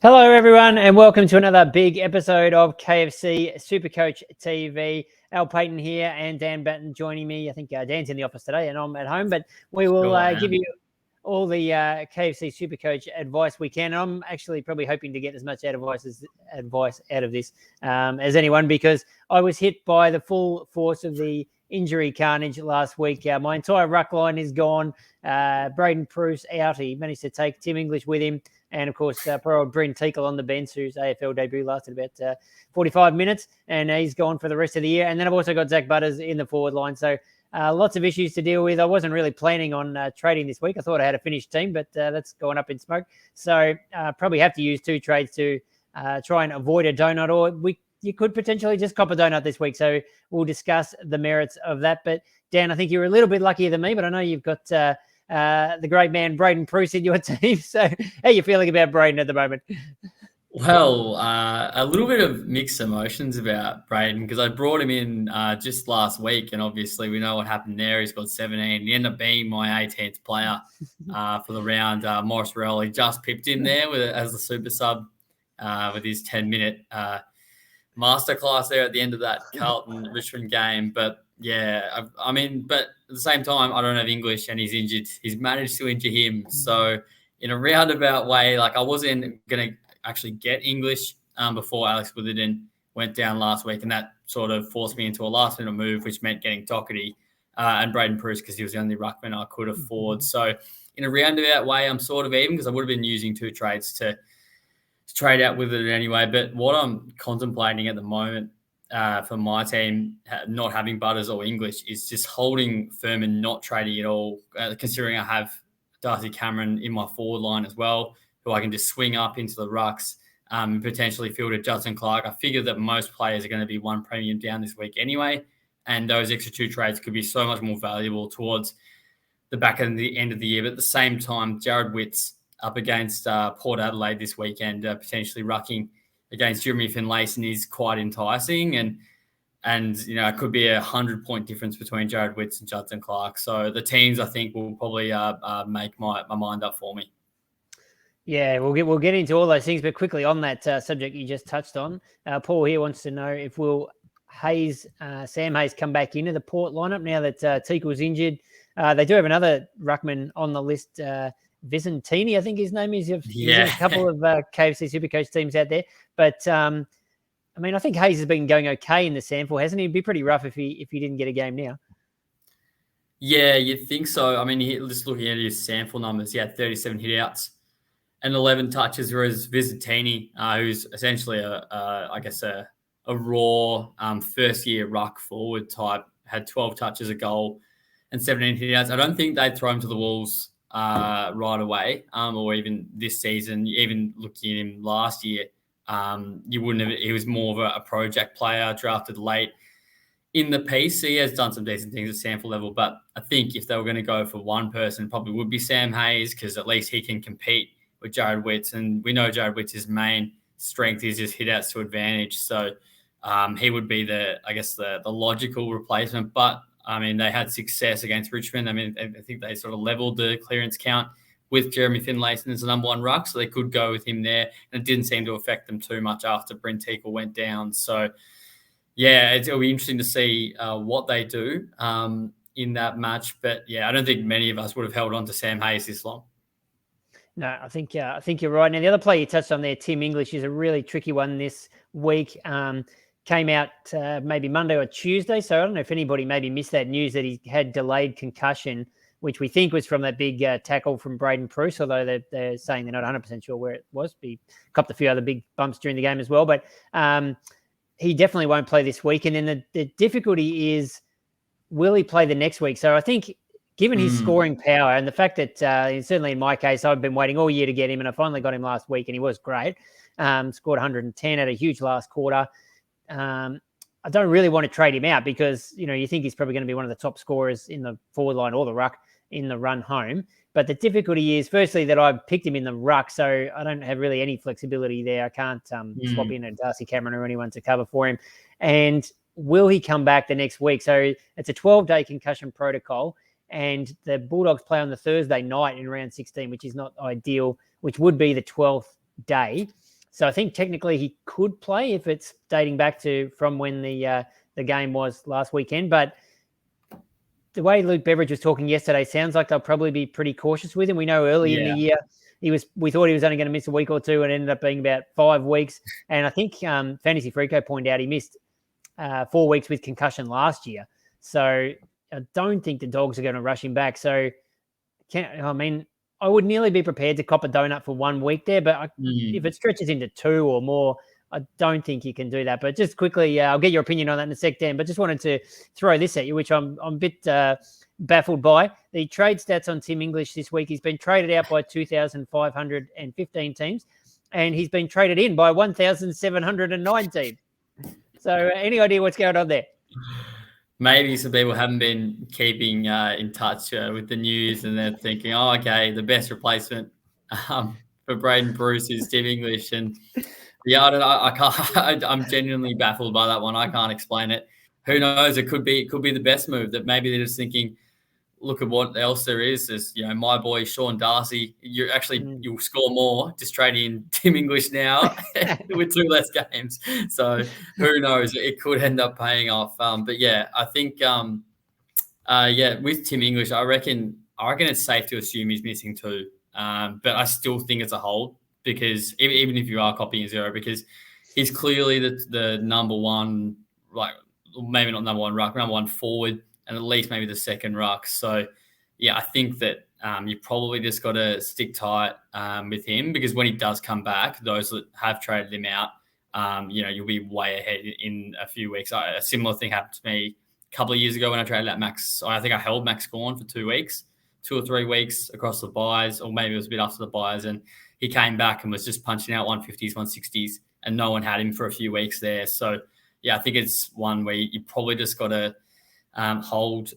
Hello, everyone, and welcome to another big episode of KFC SuperCoach TV. Al Payton here and Dan Batten joining me. I think Dan's in the office today and I'm at home, but we will give you all the KFC SuperCoach advice we can. I'm actually probably hoping to get as much advice out of this as anyone, because I was hit by the full force of the injury carnage last week. My entire ruck line is gone. Braden Pruce out. He managed to take Tim English with him. And, of course, poor old Bryn Teakle on the bench, whose AFL debut lasted about 45 minutes, and he's gone for the rest of the year. And then I've also got Zach Butters in the forward line. So lots of issues to deal with. I wasn't really planning on trading this week. I thought I had a finished team, but that's gone up in smoke. So probably have to use two trades to try and avoid a donut, or you could potentially just cop a donut this week. So we'll discuss the merits of that. But, Dan, I think you're a little bit luckier than me, but I know you've got the great man Braden Pruce in your team. So how are you feeling about Braden at the moment? Well, a little bit of mixed emotions about Braden, because I brought him in just last week, and obviously we know what happened there. He's got 17. He ended up being my 18th player for the round. Morris Rowley just pipped him there as the super sub with his 10-minute masterclass there at the end of that Carlton-Richmond game. But yeah, but at the same time, I don't have English and he's injured. He's managed to injure him. So in a roundabout way, I wasn't going to actually get English before Alex Witherden went down last week. And that sort of forced me into a last-minute move, which meant getting Doherty and Braden Pruce, because he was the only ruckman I could afford. So in a roundabout way, I'm sort of even, because I would have been using two trades to trade out Witherden anyway. But what I'm contemplating at the moment for my team, not having Butters or English, is just holding firm and not trading at all, considering I have Darcy Cameron in my forward line as well, who I can just swing up into the rucks and potentially field at Judson Clark. I figure that most players are going to be one premium down this week anyway, and those extra two trades could be so much more valuable towards the back end of the end of the year. But at the same time, Jared Witt's up against Port Adelaide this weekend, potentially rucking against Jeremy Finlayson is quite enticing, and it could be 100-point difference between Jared Witts and Judson Clark. So the teams, I think, will probably make my mind up for me. Yeah, we'll get into all those things, but quickly on that subject you just touched on, Paul here wants to know if Sam Hayes come back into the Port lineup now that Teakle's injured. They do have another ruckman on the list, Vicentini, I think his name is. There's a couple of KFC SuperCoach teams out there. But, I think Hayes has been going okay in the sample, hasn't he? It'd be pretty rough if he didn't get a game now. Yeah, you'd think so. Just looking at his sample numbers, he had 37 hit-outs and 11 touches, whereas Vicentini, who's essentially a raw first-year ruck forward type, had 12 touches, a goal, and 17 hit-outs. I don't think they'd throw him to the Wolves right away, or even this season. Even looking at him last year, you wouldn't have. He was more of a project player, drafted late in the piece. He has done some decent things at sample level, but I think if they were going to go for one person, it probably would be Sam Hayes, because at least he can compete with Jared Witts, and we know Jared Witts' main strength is his hit-outs to advantage. So he would be the logical replacement. But they had success against Richmond. I think they sort of leveled the clearance count with Jeremy Finlayson as the number one ruck, so they could go with him there. And it didn't seem to affect them too much after Bryn Teakle went down. So, yeah, it'll be interesting to see what they do in that match. But, yeah, I don't think many of us would have held on to Sam Hayes this long. No, I think you're right. Now, the other player you touched on there, Tim English, is a really tricky one this week. Came out maybe Monday or Tuesday, so I don't know if anybody maybe missed that news that he had delayed concussion, which we think was from that big tackle from Braden Pruce, although they're saying they're not 100% sure where it was. He copped a few other big bumps during the game as well, but he definitely won't play this week. And then the difficulty is, will he play the next week? So I think given his scoring power and the fact that certainly in my case, I've been waiting all year to get him, and I finally got him last week, and he was great. Scored 110 at a huge last quarter. I don't really want to trade him out, because, you think he's probably going to be one of the top scorers in the forward line or the ruck in the run home. But the difficulty is, firstly, that I've picked him in the ruck, so I don't have really any flexibility there. I can't swap in a Darcy Cameron or anyone to cover for him. And will he come back the next week? So it's a 12-day concussion protocol, and the Bulldogs play on the Thursday night in round 16, which is not ideal, which would be the 12th day. So I think technically he could play if it's dating back from when the game was last weekend. But the way Luke Beveridge was talking yesterday sounds like they'll probably be pretty cautious with him. We know early in the year we thought he was only going to miss a week or two, and it ended up being about 5 weeks. And I think Fantasy Freako pointed out he missed 4 weeks with concussion last year. So I don't think the Dogs are going to rush him back. So I would nearly be prepared to cop a donut for 1 week there, but if it stretches into 2 or more, I don't think you can do that. But just quickly, I'll get your opinion on that in a sec, Dan, but just wanted to throw this at you, which I'm a bit baffled by. The trade stats on Tim English this week, he's been traded out by 2,515 teams, and he's been traded in by 1,719. So any idea what's going on there? Maybe some people haven't been keeping in touch with the news, and they're thinking, oh, okay, the best replacement for Braden Bruce is Tim English. And yeah, I don't know. I can't. I'm genuinely baffled by that one. I can't explain it. Who knows? It could be the best move. That maybe they're just thinking, look at what else there is. There's, my boy Sean Darcy. You'll score more just trading in Tim English now with 2 less games. So who knows? It could end up paying off. But yeah, I think with Tim English, I reckon it's safe to assume he's missing 2. But I still think it's a hold, because even if you are copying 0, because he's clearly the number one, like maybe not number one ruck, number one forward, and at least maybe the second ruck. So, yeah, I think that you probably just got to stick tight with him, because when he does come back, those that have traded him out, you'll be way ahead in a few weeks. A similar thing happened to me a couple of years ago when I traded out Max. I think I held Max Gawn for 2 weeks, 2 or 3 weeks across the buys, or maybe it was a bit after the buys, and he came back and was just punching out 150s, 160s, and no one had him for a few weeks there. So, yeah, I think it's one where you probably just got to hold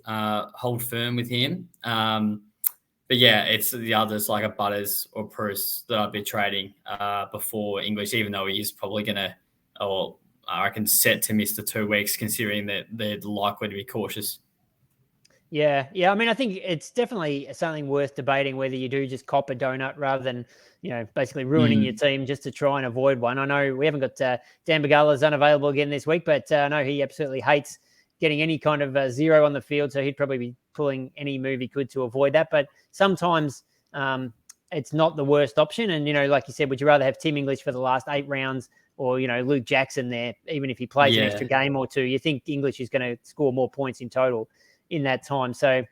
firm with him. But yeah, it's the others like a Butters or Bruce that I'd be trading before English, even though he is probably going to, or I reckon, set to miss the 2 weeks, considering that they're likely to be cautious. Yeah. I mean, I think it's definitely something worth debating, whether you do just cop a donut rather than, basically ruining your team just to try and avoid one. I know we haven't got Dan Bagala's unavailable again this week, but I know he absolutely hates getting any kind of 0 on the field, so he'd probably be pulling any move he could to avoid that. But sometimes it's not the worst option. And, like you said, would you rather have Tim English for the last 8 rounds or, Luke Jackson there, even if he plays an extra game or 2? You think English is going to score more points in total in that time. So,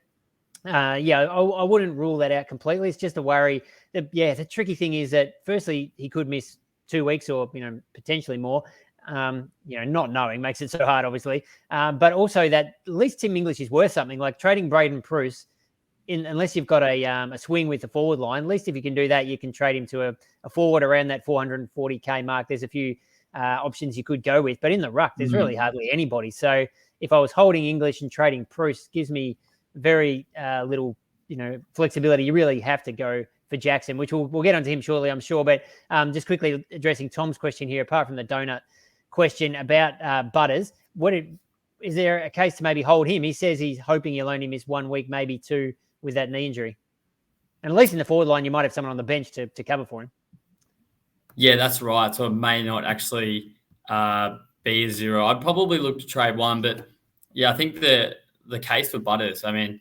I wouldn't rule that out completely. It's just a worry. The tricky thing is that, firstly, he could miss 2 weeks or, potentially more. Not knowing makes it so hard, obviously. But also that at least Tim English is worth something. Like trading Braden Bruce, unless you've got a swing with the forward line, at least if you can do that, you can trade him to a forward around that 440K mark. There's a few options you could go with. But in the ruck, there's really hardly anybody. So if I was holding English and trading Bruce, gives me very little, flexibility. You really have to go for Jackson, which we'll get onto him shortly, I'm sure. But just quickly addressing Tom's question here, apart from the donut question about Butters, is there a case to maybe hold him? He says he's hoping you'll only miss 1 week, maybe 2, with that knee injury. And at least in the forward line, you might have someone on the bench to cover for him. Yeah, that's right. So it may not actually be a 0. I'd probably look to trade 1, but yeah, I think the case for Butters, I mean,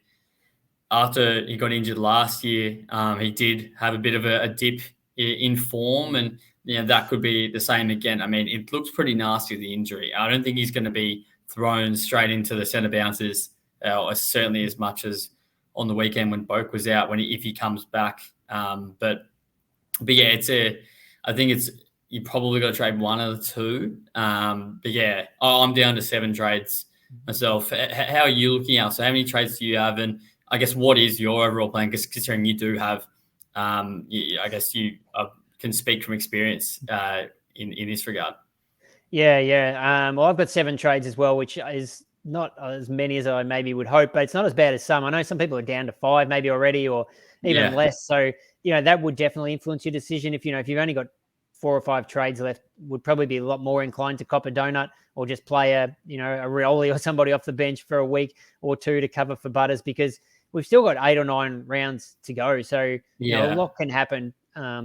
after he got injured last year, he did have a bit of a dip in form, and that could be the same again. I mean, it looks pretty nasty, the injury. I don't think he's going to be thrown straight into the centre bounces, certainly as much as on the weekend when Boak was out, if he comes back. But yeah, I think you probably got to trade 1 of the 2. But yeah, I'm down to 7 trades myself. How are you looking out? So how many trades do you have? And I guess what is your overall plan? Because considering you do have, I guess you can speak from experience in this regard. Yeah. Well, I've got 7 trades as well, which is not as many as I maybe would hope, but it's not as bad as some. I know some people are down to 5 maybe already, or even less. So, that would definitely influence your decision. If you've only got 4 or 5 trades left, would probably be a lot more inclined to cop a donut or just play a Rioli or somebody off the bench for a week or 2 to cover for Butters, because we've still got 8 or 9 rounds to go. So, a lot can happen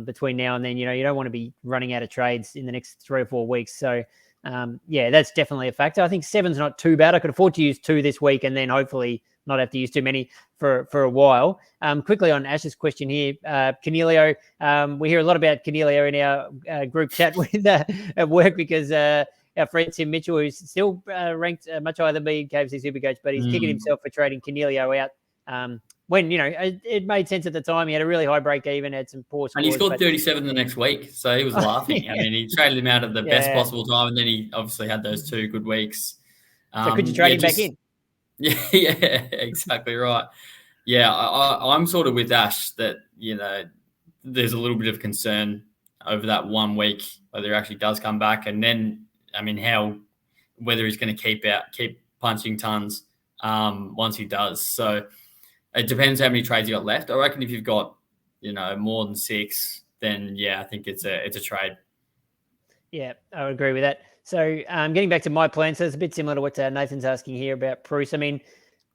between now and then. You don't want to be running out of trades in the next 3 or 4 weeks. So, that's definitely a factor. I think 7's not too bad. I could afford to use 2 this week and then hopefully not have to use too many for a while. Quickly on Ash's question here, Cornelio, we hear a lot about Cornelio in our group chat with at work because our friend Tim Mitchell, who's still ranked much higher than me in KFC SuperCoach, but he's kicking himself for trading Cornelio out when, it made sense at the time. He had a really high break even, had some poor scores. And he scored 37 the next week, so he was laughing. I mean, he traded him out at the best possible time, and then he obviously had those 2 good weeks. So could you trade him back in? Yeah, exactly right. Yeah, I'm sort of with Ash that, there's a little bit of concern over that 1 week, whether he actually does come back. And then, I mean, whether he's going to keep punching tons once he does. So it depends how many trades you got left. I reckon if you've got, more than 6, then I think it's a trade. Yeah, I would agree with that. So getting back to my plan, so it's a bit similar to what Nathan's asking here about Bruce. I mean,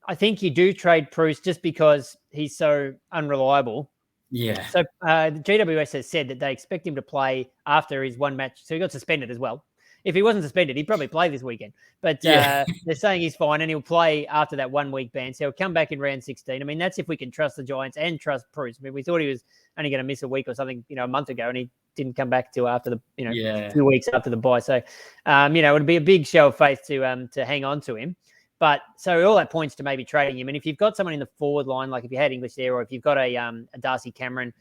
I think you do trade Bruce just because he's so unreliable. Yeah. So the GWS has said that they expect him to play after his 1 match. So he got suspended as well. If he wasn't suspended, he'd probably play this weekend. But they're saying he's fine and he'll play after that 1 week ban. So he'll come back in round 16. I mean, that's if we can trust the Giants and trust Bruce. I mean, we thought he was only going to miss a week or something, a month ago, and he didn't come back till after the, a few weeks after the bye. So, it would be a big show of faith to hang on to him. But so all that points to maybe trading him. And if you've got someone in the forward line, like if you had English there, or if you've got a Darcy Cameron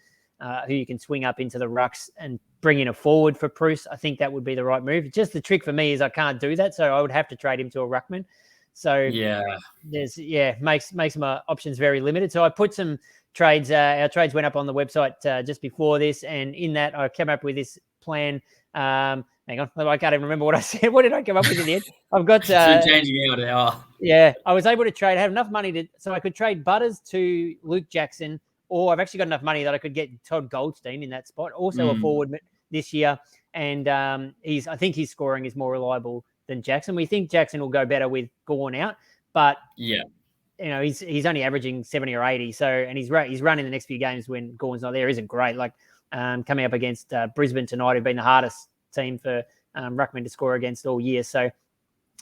who you can swing up into the rucks and bring in a forward for Bruce, I think that would be the right move. Just the trick for me is I can't do that, so I would have to trade him to a ruckman. So makes my options very limited. So I put some trades. Our trades went up on the website just before this, and in that I came up with this plan. Hang on, I can't even remember what I said. What did I come up with in the end? I've got changing out now. Yeah, I was able to trade. I had enough money so I could trade Butters to Luke Jackson, or I've actually got enough money that I could get Todd Goldstein in that spot, also a forward this year. And I think his scoring is more reliable than Jackson. We think Jackson will go better with Gawn out, but he's only averaging 70 or 80. So, and his run in the next few games when Gawn's not there isn't great. Like coming up against Brisbane tonight, who've been the hardest team for ruckman to score against all year. So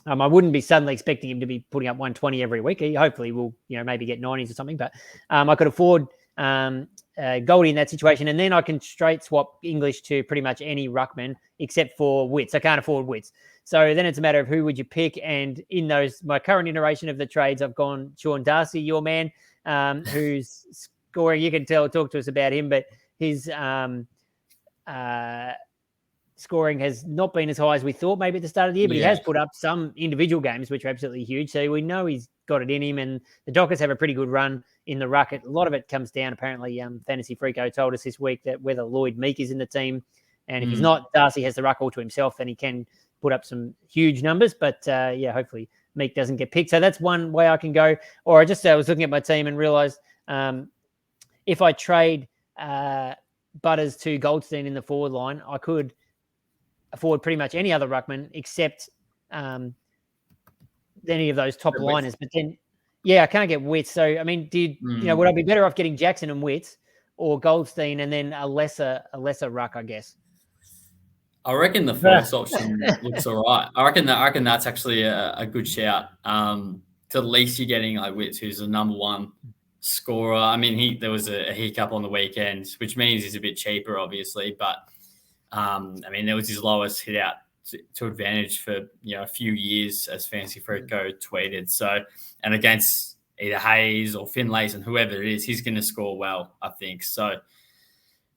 I wouldn't be suddenly expecting him to be putting up 120 every week. He hopefully will, maybe get 90s or something. But I could afford Goldie in that situation, and then I can straight swap English to pretty much any ruckman except for Witts. I can't afford Witts. So then it's a matter of who would you pick. And in my current iteration of the trades, I've gone Sean Darcy, your man, who's scoring. You can talk to us about him, but his scoring has not been as high as we thought maybe at the start of the year, but he has put up some individual games which are absolutely huge. So we know he's got it in him, and the Dockers have a pretty good run in the ruck. A lot of it comes down, apparently, Fantasy Freako told us this week that whether Lloyd Meek is in the team, and if he's not, Darcy has the ruck all to himself, then he can put up some huge numbers. But hopefully Meek doesn't get picked. So that's one way I can go. Or I was looking at my team and realized if I trade Butters to Goldstein in the forward line, I could afford pretty much any other ruckman except any of those top liners. But then, I can't get Witts. So, I mean, would I be better off getting Jackson and Witts or Goldstein and then a lesser ruck, I guess? I reckon the first option looks all right. I reckon that's actually a good shout. To at least you're getting like Witts, who's the number one scorer. I mean, there was a hiccup on the weekend, which means he's a bit cheaper, obviously, but there was his lowest hit out to advantage for a few years, as Fantasy Freako tweeted. So, and against either Hayes or Finlays and whoever it is, he's going to score well, I think. So,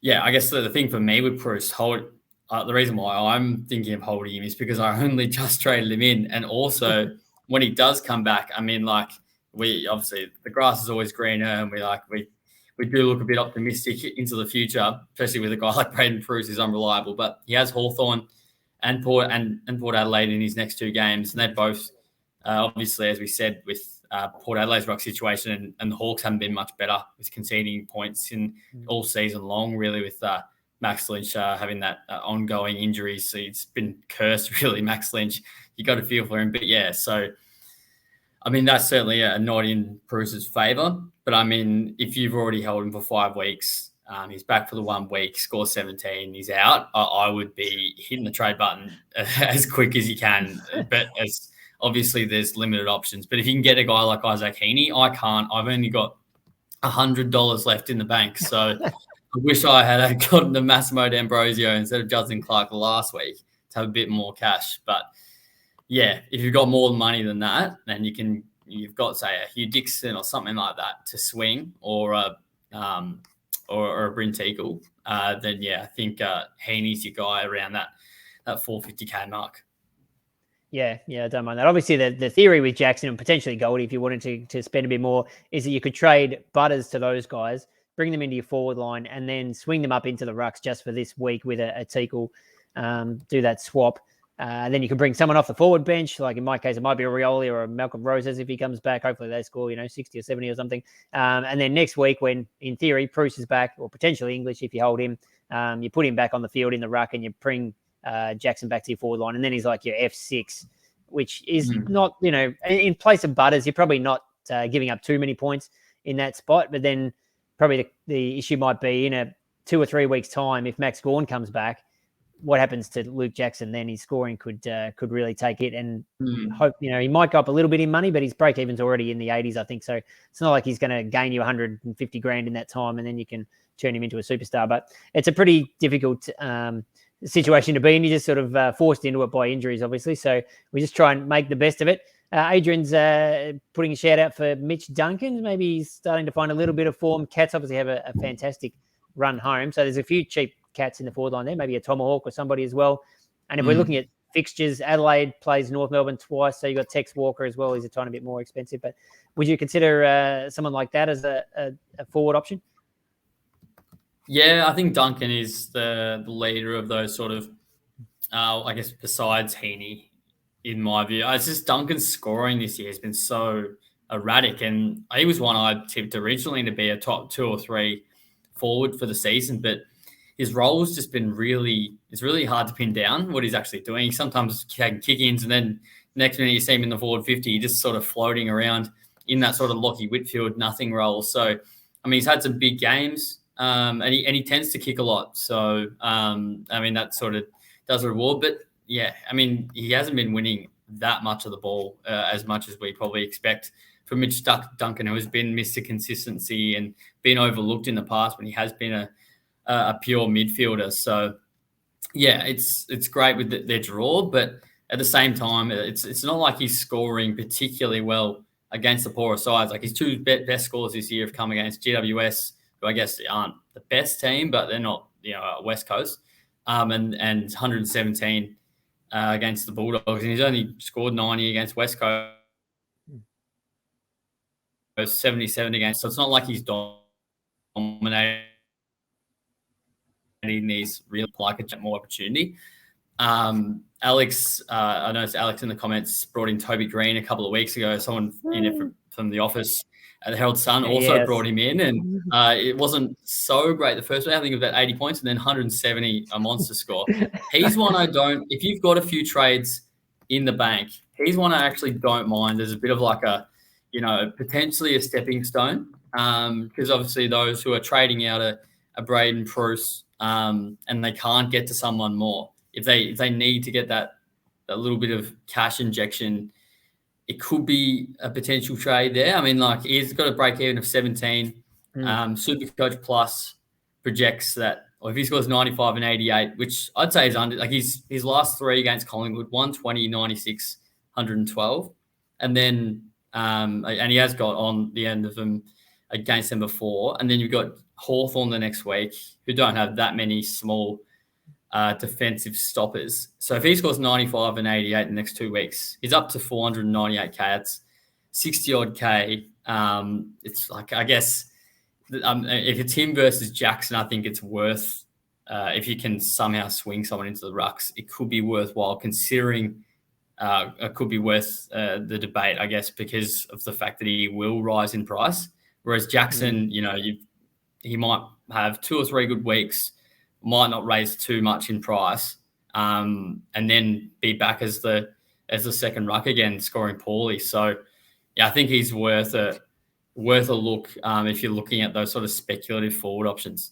I guess the thing for me with Bruce, the reason why I'm thinking of holding him is because I only just traded him in, and also when he does come back, I mean, like we obviously the grass is always greener, and we do look a bit optimistic into the future, especially with a guy like Braden Bruce who's unreliable. But he has Hawthorn and Port Adelaide in his next 2 games, and they're both obviously, as we said, with Port Adelaide's ruck situation, and the Hawks haven't been much better with conceding points in all season long, really, with Max Lynch having that ongoing injury. So it's been cursed, really, Max Lynch. You got to feel for him, but so. I mean, that's certainly a nod in Bruce's favour. But, I mean, if you've already held him for 5 weeks, He's back for the 1 week, scores 17, he's out. I would be hitting the trade button as quick as you can. But as obviously there's limited options. But if you can get a guy like Isaac Heaney, I can't. I've only got $100 left in the bank. So I wish I had gotten the Massimo D'Ambrosio instead of Justin Clark last week to have a bit more cash. But yeah, if you've got more money than that, then you've got, say, a Hugh Dixon or something like that to swing, or a Brent Eagle, then yeah, I think Heaney's your guy around that 450k mark. Yeah, I don't mind that. Obviously, the theory with Jackson and potentially Goldie, if you wanted to spend a bit more, is that you could trade Butters to those guys, bring them into your forward line, and then swing them up into the rucks just for this week with a Teakle, do that swap. Then you can bring someone off the forward bench. Like in my case, it might be a Rioli or a Malcolm Roses if he comes back. Hopefully they score, 60 or 70 or something. And then next week, when in theory Bruce is back, or potentially English if you hold him, you put him back on the field in the ruck and you bring Jackson back to your forward line. And then he's like your F6, which is not, in place of Butters, you're probably not giving up too many points in that spot. But then probably the issue might be in a 2 or 3 weeks' time, if Max Gawn comes back, what happens to Luke Jackson then? His scoring could really take it, and hope he might go up a little bit in money, but his break even's already in the 80s, I think. So it's not like he's going to gain you 150 grand in that time, and then you can turn him into a superstar. But it's a pretty difficult situation to be in. You're just sort of forced into it by injuries, obviously. So we just try and make the best of it. Adrian's putting a shout out for Mitch Duncan. Maybe he's starting to find a little bit of form. Cats obviously have a fantastic run home, so there's a few cheap Cats in the forward line there, maybe a Tomahawk or somebody as well. And if we're looking at fixtures, Adelaide plays North Melbourne twice, so you've got Tex Walker as well. He's a tiny bit more expensive, but would you consider someone like that as a forward option? Yeah, I think Duncan is the leader of those sort of, I guess, besides Heaney, in my view. It's just Duncan's scoring this year has been so erratic, and he was one I tipped originally to be a top 2 or 3 forward for the season, but his role's just been it's really hard to pin down what he's actually doing. He's sometimes taking kick-ins, and then next minute you see him in the forward 50, just sort of floating around in that sort of Lockie Whitfield nothing role. So, I mean, he's had some big games, and he tends to kick a lot. So, I mean, that sort of does reward. But, yeah, I mean, he hasn't been winning that much of the ball as much as we probably expect from Mitch Duncan, who has been Mr. Consistency and been overlooked in the past when he has been a pure midfielder. So yeah, it's great with their draw, but at the same time, it's not like he's scoring particularly well against the poorer sides. Like his 2 best scores this year have come against GWS, who I guess aren't the best team, but they're not, West Coast, and 117 against the Bulldogs, and he's only scored 90 against West Coast, 77 against. So it's not like he's dominating these really like a more opportunity. Alex, I noticed Alex in the comments brought in Toby Green a couple of weeks ago. Someone in it from the office at the Herald Sun also brought him in, and it wasn't so great the first week. I think it was about 80 points and then 170, a monster score. He's one if you've got a few trades in the bank, he's one I actually don't mind. There's a bit of like a, potentially a stepping stone, because obviously those who are trading out a Braden Bruce, and they can't get to someone more. If they need to get that little bit of cash injection, it could be a potential trade there. I mean, like he's got a break even of 17. SuperCoach Plus projects that, or if he scores 95 and 88, which I'd say is under. Like his last 3 against Collingwood, 120, 96, 112, and then and he has got on the end of them against them before, and then you've got Hawthorn the next week, who don't have that many small defensive stoppers. So if he scores 95 and 88 in the next 2 weeks, he's up to 498k. That's 60 odd K. It's like, I guess, if it's him versus Jackson, I think it's worth, if you can somehow swing someone into the rucks, it could be worthwhile considering. It could be worth the debate, I guess, because of the fact that he will rise in price. Whereas Jackson, he might have 2 or 3 good weeks, might not raise too much in price, and then be back as the second ruck again, scoring poorly. So, yeah, I think he's worth a look if you're looking at those sort of speculative forward options.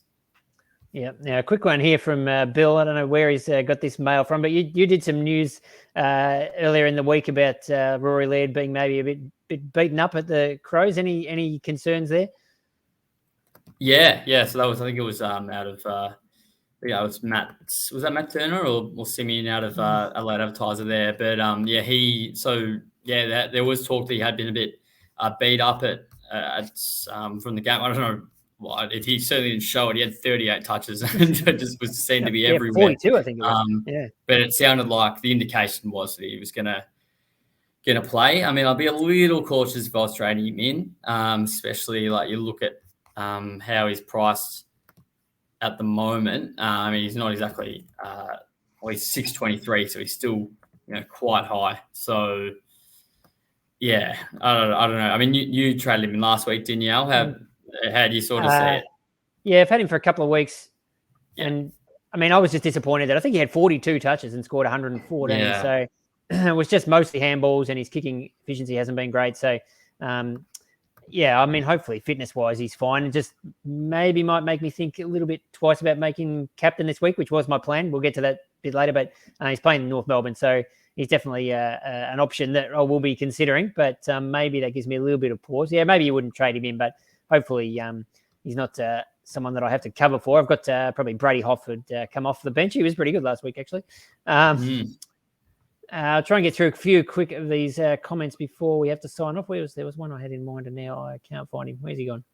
Yeah. Now, a quick one here from Bill. I don't know where he's got this mail from, but you did some news earlier in the week about Rory Laird being maybe a bit beaten up at the Crows. Any concerns there? Yeah. So that was, I think it was out of it was Matt. Was that Matt Turner or Simeon out of Adelaide Advertiser there? But there was talk that he had been a bit beat up from the game. I don't know. Well, he certainly didn't show it. He had 38 touches and it just was seen to be everywhere. 42, I think it was. But it sounded like the indication was that he was gonna play. I mean, I'll be a little cautious if I was trading him in, especially like you look at how he's priced at the moment. I mean, he's not exactly he's 623, so he's still quite high. So yeah, I don't know. I mean, you traded him in last week, didn't you, Al? How do you sort of see it? Yeah, I've had him for a couple of weeks. Yeah. And, I mean, I was just disappointed that I think he had 42 touches and scored 114. Yeah. So it was just mostly handballs and his kicking efficiency hasn't been great. So, I mean, hopefully fitness-wise he's fine. And just maybe might make me think a little bit twice about making captain this week, which was my plan. We'll get to that a bit later. But he's playing in North Melbourne, so he's definitely an option that I will be considering. But maybe that gives me a little bit of pause. Yeah, maybe you wouldn't trade him in, but hopefully he's not someone that I have to cover for. I've got probably Brady Hofford come off the bench. He was pretty good last week, actually. I'll try and get through a few quick of these comments before we have to sign off. There was one I had in mind and now I can't find him. Where's he gone?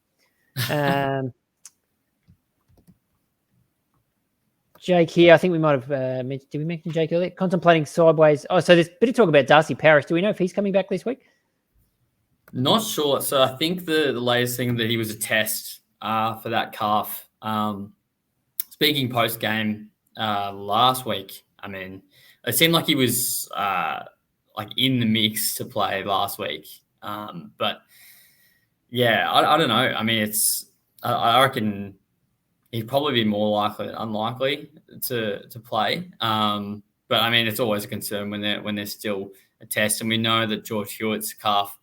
Jake here. I think we might have mentioned, did we mention Jake earlier? Contemplating sideways. Oh, so there's a bit of talk about Darcy Parish. Do we know if he's coming back this week? Not sure. So I think the latest thing that he was a test for that calf. Speaking post game last week, I mean, it seemed like he was like in the mix to play last week. But yeah, I don't know. I mean, I reckon he'd probably be more likely than unlikely to play. But I mean, it's always a concern when they're still a test, and we know that George Hewitt's calf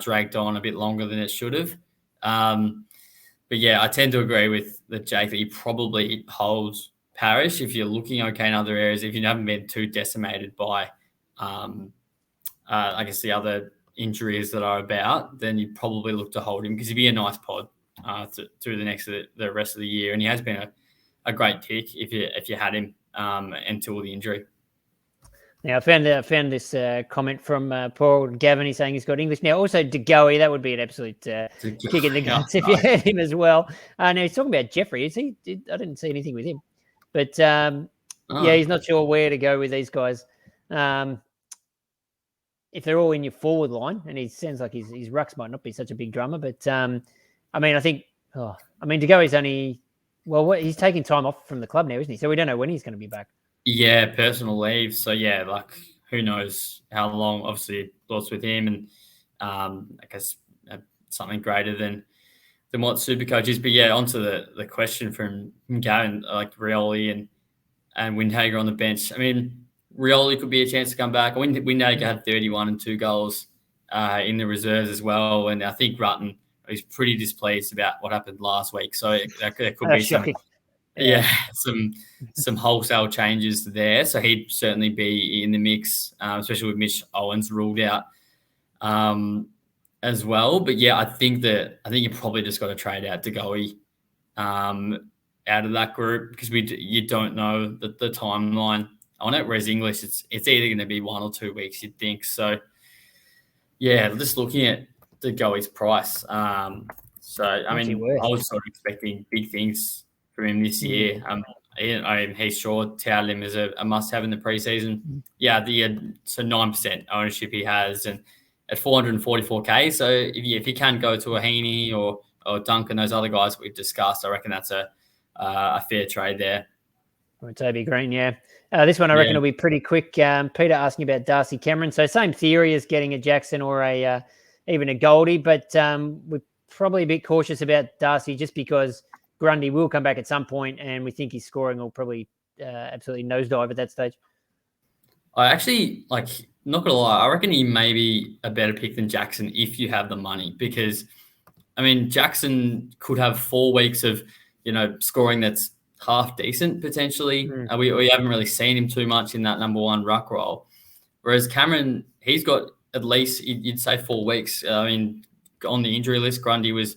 dragged on a bit longer than it should have. But yeah, I tend to agree with Jake that he probably holds Parish if you're looking okay in other areas. If you haven't been too decimated by, I guess, the other injuries that are about, then you'd probably look to hold him because he'd be a nice pod through the rest of the year. And he has been a great pick if you had him until the injury. Now, I found this comment from Paul Gavin. He's saying he's got English. Now, also De Goey, that would be an absolute kick in the guts if you had him as well. Now, he's talking about Jeffrey. I didn't see anything with him. But, yeah, he's not sure where to go with these guys. If they're all in your forward line, and he sounds like his rucks might not be such a big drummer. But, I mean, I think De Goey's only – well, he's taking time off from the club now, isn't he? So we don't know when he's going to be back. Yeah, personal leave. So, yeah, like who knows how long. Obviously, lots with him and I guess something greater than what SuperCoach is. But, yeah, onto the question from Gavin, like Rioli and Windhager on the bench. I mean, Rioli could be a chance to come back. Windhager had 31 and 2 goals in the reserves as well. And I think Rutten is pretty displeased about what happened last week. So there could be some... Yeah, some wholesale changes there. So he'd certainly be in the mix, especially with Mitch Owens ruled out as well. But yeah, I think you probably just got to trade out De Goey out of that group because you don't know the timeline on it. Whereas English, it's either going to be 1 or 2 weeks, you'd think. So yeah, just looking at De Goey's price. So I mean, I was sort of expecting big things from him this year. He's sure touted him as a must-have in the preseason. Yeah, so 9% ownership he has, and at 444K. So if he can go to a Heaney or Duncan, those other guys we've discussed, I reckon that's a fair trade there. Or Toby Green, yeah. This one I reckon will be pretty quick. Peter asking about Darcy Cameron. So same theory as getting a Jackson or even a Goldie, but we're probably a bit cautious about Darcy just because Grundy will come back at some point, and we think his scoring will probably absolutely nosedive at that stage. I actually, not going to lie, I reckon he may be a better pick than Jackson if you have the money because, I mean, Jackson could have 4 weeks of, scoring that's half decent potentially. We haven't really seen him too much in that number one ruck role. Whereas Cameron, he's got at least, you'd say 4 weeks. I mean, on the injury list, Grundy was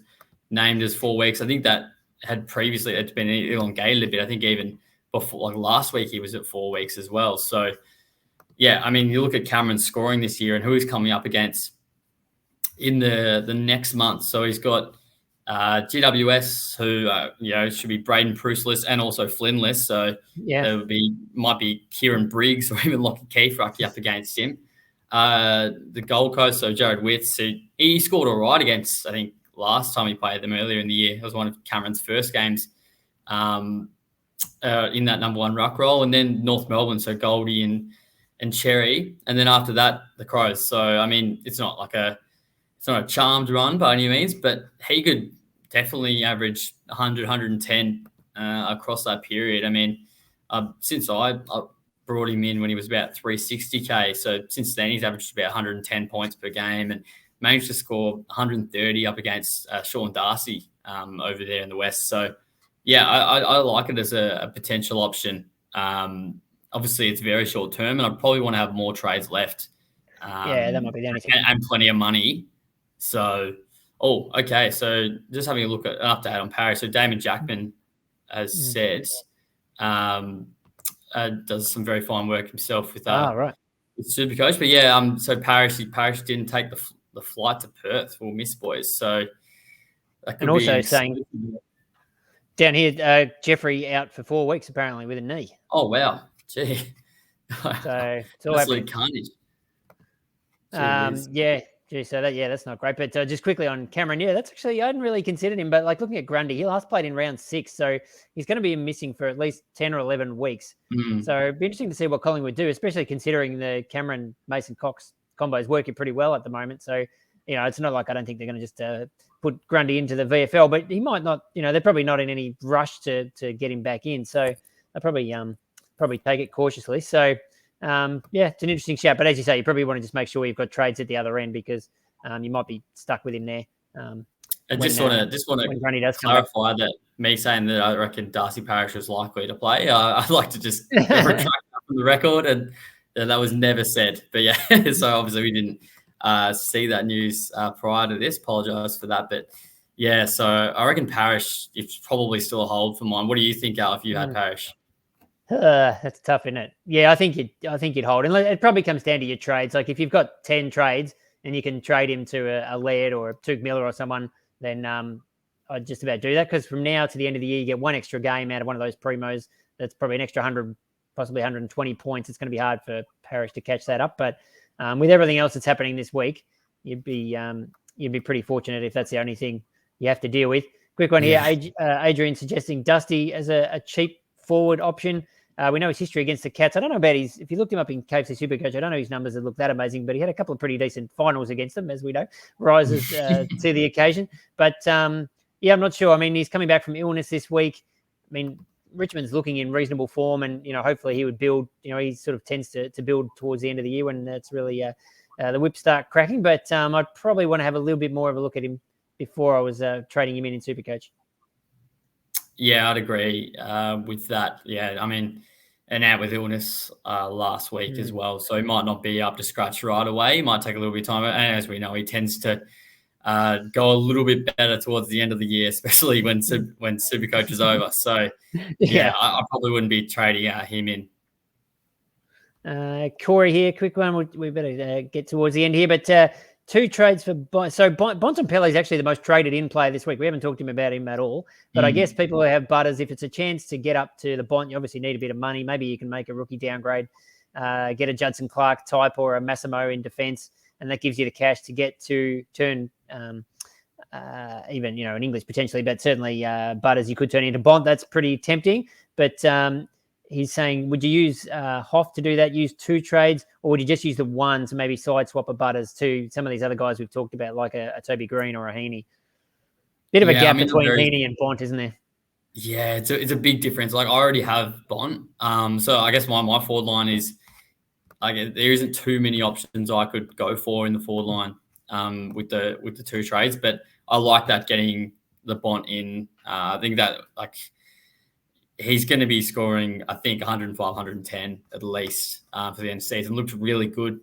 named as 4 weeks. I think that had previously, it's been elongated a bit. I think even before, like last week, he was at 4 weeks as well. So, yeah, I mean, you look at Cameron's scoring this year and who he's coming up against in the next month. So he's got GWS, who should be Braden Preuss-less and also Flynn-less. So there might be Kieran Briggs or even Lockie Keefrucky up against him. The Gold Coast, so Jared Witts, he scored all right against, I think, last time he played them earlier in the year. It was one of Cameron's first games in that number one ruck role. And then North Melbourne, so Goldie and Cherry. And then after that, the Crows. So, I mean, it's not a charmed run by any means, but he could definitely average 100, 110 across that period. I mean, since I brought him in when he was about 360K, so since then he's averaged about 110 points per game and managed to score 130 up against Sean Darcy over there in the West. So, yeah, I like it as a potential option. Obviously, it's very short term, and I probably want to have more trades left. That might be the only thing. And plenty of money. So, okay. So just having a look at an update on Parrish. So Damon Jackman has said does some very fine work himself with with SuperCoach. But yeah, so Parrish didn't take the flight to Perth. We'll miss boys. So that could also saying down here, Jeffrey out for 4 weeks apparently with a knee. Oh wow, gee. So it's all happening. Carnage. So that's not great. But just quickly on Cameron, that's actually, I hadn't really considered him, but like looking at Grundy, he last played in round 6, so he's going to be missing for at least 10 or 11 weeks. So it'd be interesting to see what Collingwood do, especially considering the Cameron Mason Cox combo is working pretty well at the moment. So, it's not like I don't think they're going to just put Grundy into the VFL, but he might not, they're probably not in any rush to get him back in. So they'll probably take it cautiously. So, it's an interesting shout. But as you say, you probably want to just make sure you've got trades at the other end because you might be stuck with him there. I just want to clarify that me saying that I reckon Darcy Parish was likely to play. I'd like to just retract that from the record, and that was never said. But yeah, so obviously we didn't see that news prior to this. Apologise for that. But yeah, so I reckon Parish is probably still a hold for mine. What do you think, Al, if you had Parish? That's tough, isn't it? Yeah, I think you'd hold. And it probably comes down to your trades. Like if you've got 10 trades and you can trade him to a Laird or a Tuke Miller or someone, then I'd just about do that because from now to the end of the year, you get one extra game out of one of those primos. That's probably an extra 100, possibly 120 points. It's going to be hard for Parrish to catch that up. But with everything else that's happening this week, you'd be pretty fortunate if that's the only thing you have to deal with. Quick one here. Adrian suggesting Dusty as a cheap forward option. We know his history against the Cats. I don't know about if you looked him up in KFC SuperCoach, I don't know his numbers that look that amazing, but he had a couple of pretty decent finals against them, as we know, rises to the occasion. But, I'm not sure. I mean, he's coming back from illness this week. I mean, Richmond's looking in reasonable form and, hopefully he would build. He sort of tends to build towards the end of the year when that's really the whips start cracking. But I'd probably want to have a little bit more of a look at him before I was trading him in SuperCoach. Yeah, I'd agree with that. Yeah, I mean, and out with illness last week as well. So he might not be up to scratch right away. He might take a little bit of time. And as we know, he tends to go a little bit better towards the end of the year, especially when SuperCoach is over. So, I probably wouldn't be trading him in. Corey here, quick one. We better get towards the end here. But 2 trades for Bontempelli is actually the most traded in player this week. We haven't talked to him about him at all. But I guess people who have Butters, if it's a chance to get up to the Bont, you obviously need a bit of money. Maybe you can make a rookie downgrade, get a Judson Clark type or a Massimo in defence, and that gives you the cash to get to turn even, an English potentially, but certainly Butters you could turn into Bont. That's pretty tempting. But he's saying, would you use Hoff to do that, use 2 trades, or would you just use the one to maybe side swap a Butters to some of these other guys we've talked about, like a Toby Green or a Heaney? Bit of a gap between Heaney and Bont, isn't there? Yeah, it's a big difference. Like I already have Bont. So I guess my forward line is like there isn't too many options I could go for in the forward line with the 2 trades, but I like that getting the Bont in. I think that like he's going to be scoring, I think, 105, 110 at least for the end of the season. Looked really good.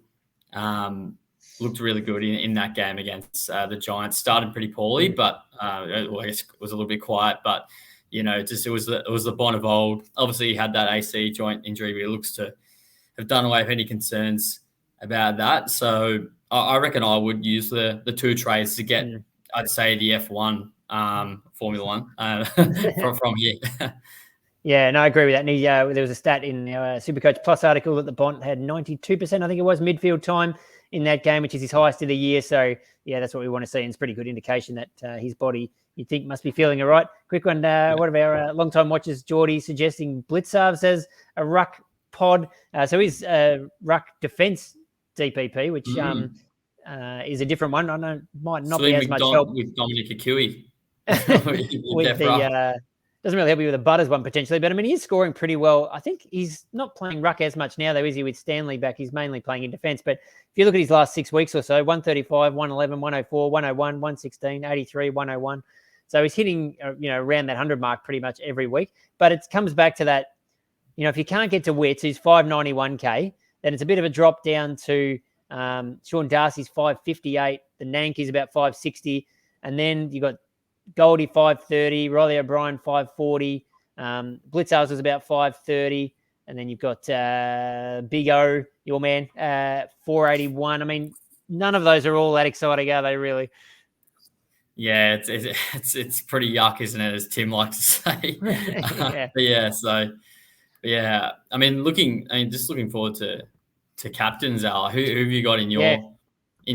Looked really good in that game against the Giants. Started pretty poorly, but I guess it was a little bit quiet. But it was the Bond of old. Obviously, he had that AC joint injury, but he looks to have done away with any concerns about that. So I reckon I would use the two trades to get, I'd say, the F1 Formula One from here. Yeah, no, I agree with that. And there was a stat in our SuperCoach Plus article that the Bont had 92%, I think it was, midfield time in that game, which is his highest of the year. So, yeah, that's what we want to see. And it's a pretty good indication that his body, you'd think, must be feeling all right. Quick one, one of our long-time watchers, Geordie, suggesting Blitzarves as a ruck pod. So he's ruck defence DPP, which is a different one. I know might not be as much help. With Dominic Akui. with the... doesn't really help you with the Butters one potentially, but I mean, he's scoring pretty well. I think he's not playing ruck as much now, though, is he, with Stanley back? He's mainly playing in defence. But if you look at his last 6 weeks or so, 135, 111, 104, 101, 116, 83, 101. So he's hitting, around that 100 mark pretty much every week. But it comes back to that, if you can't get to Witts, who's 591K, then it's a bit of a drop down to Sean Darcy's 558. The Nanky's about 560. And then you got Goldie 530, Riley O'Brien 540, Blitzarves was about 530, and then you've got Big O, your man, 481. I mean, none of those are all that exciting, are they? Really? Yeah, it's pretty yuck, isn't it? As Tim likes to say. Yeah. I mean, just looking forward to captains, Al. Who have you got in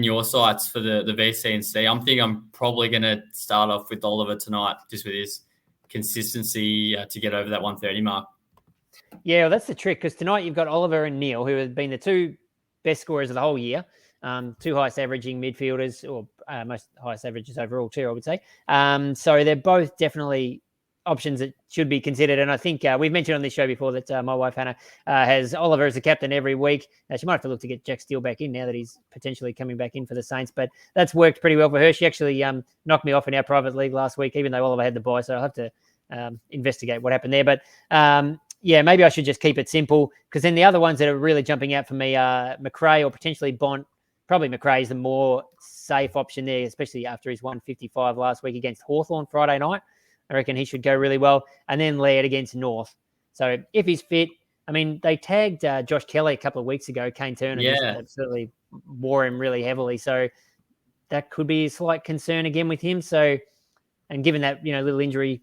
your sights for the VCNC? I'm probably going to start off with Oliver tonight, just with his consistency to get over that 130 mark. Yeah, well, that's the trick, because tonight you've got Oliver and Neil, who have been the two best scorers of the whole year, two highest averaging midfielders, or most highest averages overall too, I would say. So they're both definitely options that should be considered. And I think we've mentioned on this show before that my wife Hannah has Oliver as a captain every week. She might have to look to get Jack Steele back in now that he's potentially coming back in for the Saints, but that's worked pretty well for her. She actually knocked me off in our private league last week, even though Oliver had the bye, so I'll have to investigate what happened there. But maybe I should just keep it simple, because then the other ones that are really jumping out for me are McRae or potentially Bont. Probably McRae is the more safe option there, especially after his 155 last week against Hawthorn Friday night. I reckon he should go really well. And then Laird against North. So if he's fit, I mean, they tagged Josh Kelly a couple of weeks ago. Kane Turner just absolutely wore him really heavily. So that could be a slight concern again with him. So, and given that, little injury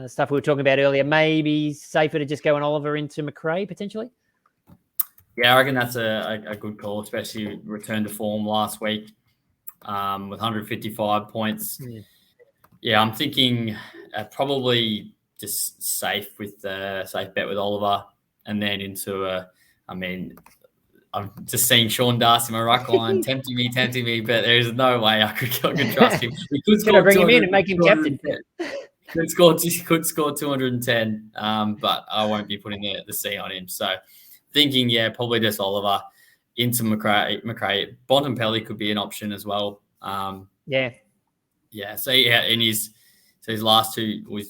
stuff we were talking about earlier, maybe safer to just go an Oliver into McRae potentially. Yeah, I reckon that's a good call, especially return to form last week with 155 points. Yeah, I'm thinking probably just safe bet with Oliver, and then into I'm just seeing Sean Darcy, my ruck line, tempting me, but there's no way I could trust him. We could bring him in and make him captain. Could score 210, but I won't be putting the C on him. So thinking, probably just Oliver into McRae. Bontempelli could be an option as well. And his last two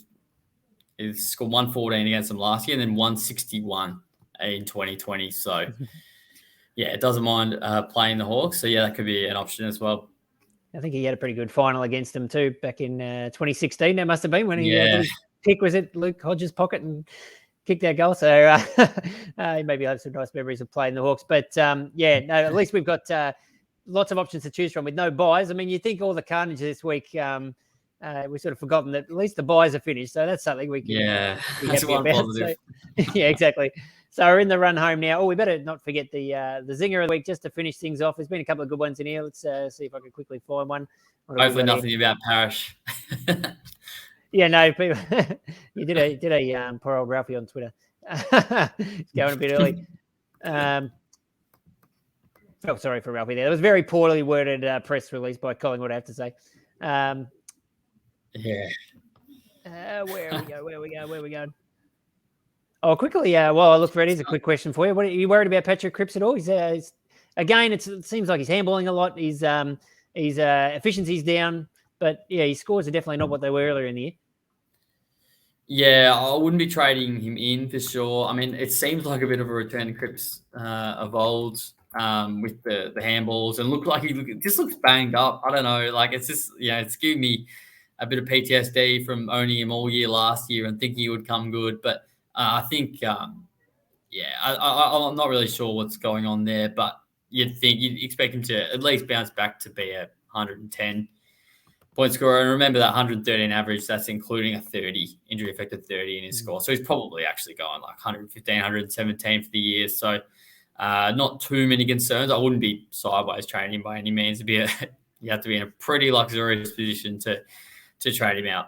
he scored 114 against them last year, and then 161 in 2020. So it doesn't mind playing the Hawks. So that could be an option as well. I think he had a pretty good final against them too back in 2016. That must have been when his pick was at Luke Hodges' pocket and kicked that goal. So maybe I'll have some nice memories of playing the Hawks. But at least we've got lots of options to choose from with no buys. I mean, you think all the carnage this week, we've sort of forgotten that at least the buys are finished. So that's something we can be happy about. Positive. So, exactly. So we're in the run home now. Oh, we better not forget the zinger of the week just to finish things off. There's been a couple of good ones in here. Let's see if I can quickly find one. Hopefully nothing about Parrish. Yeah, no, people, you did a poor old Ralphie on Twitter. It's going a bit early. Sorry for Ralphie there. It was a very poorly worded press release by Collingwood, I have to say. Where are we going? Oh, quickly, while I look for it, here's a quick question for you. Are you worried about Patrick Cripps at all? He's again, it seems like he's handballing a lot. His efficiency's down, but his scores are definitely not what they were earlier in the year. Yeah, I wouldn't be trading him in for sure. I mean, it seems like a bit of a return to Cripps of old with the handballs, and just looks banged up. I don't know. Like, it's just, it's giving me a bit of PTSD from owning him all year last year and thinking he would come good. But I think, I'm not really sure what's going on there, but you'd expect him to at least bounce back to be a 110 point scorer. And remember that 113 average, that's including a 30, injury affected 30 in his score. So he's probably actually going like 115, 117 for the year. So not too many concerns. I wouldn't be sideways trading him by any means. You have to be in a pretty luxurious position to trade him out.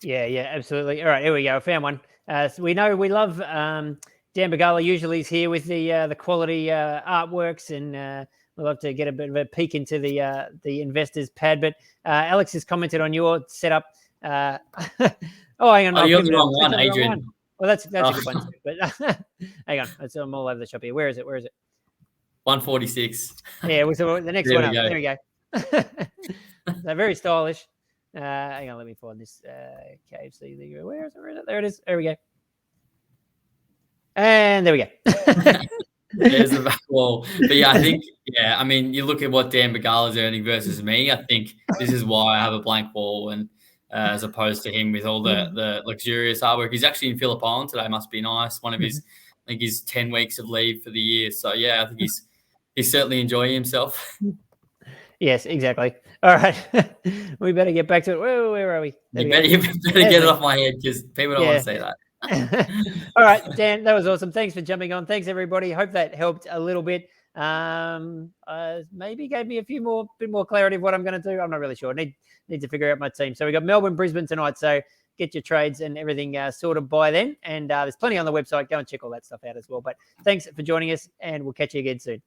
Yeah, absolutely. All right, here we go. I found one. So we know we love Dan Bagala. Usually he's here with the quality artworks, and we'll love to get a bit of a peek into the investors pad. But Alex has commented on your setup. Oh, hang on. You're the wrong one, Adrian. Well, that's a good one. But hang on, I'm all over the shop here. Where is it? 146. Yeah, so the next one up. There we go. They're very stylish. Hang on, let me find this KFC. Where is it? There it is. There we go. And there we go. There's the back wall. But I think, I mean, you look at what Dan Bagala's earning versus me. I think this is why I have a blank wall, and as opposed to him with all the luxurious artwork. He's actually in Phillip Island today. Must be nice. One of his, I think he's 10 weeks of leave for the year. So I think he's certainly enjoying himself. Yes, exactly. All right. We better get back to it. Where are we? You better get it off my head, because people don't want to see that. All right, Dan, that was awesome. Thanks for jumping on. Thanks, everybody. Hope that helped a little bit. Maybe gave me a bit more clarity of what I'm going to do. I'm not really sure. Need to figure out my team. So we got Melbourne, Brisbane tonight. So get your trades and everything sorted by then. And there's plenty on the website. Go and check all that stuff out as well. But thanks for joining us, and we'll catch you again soon.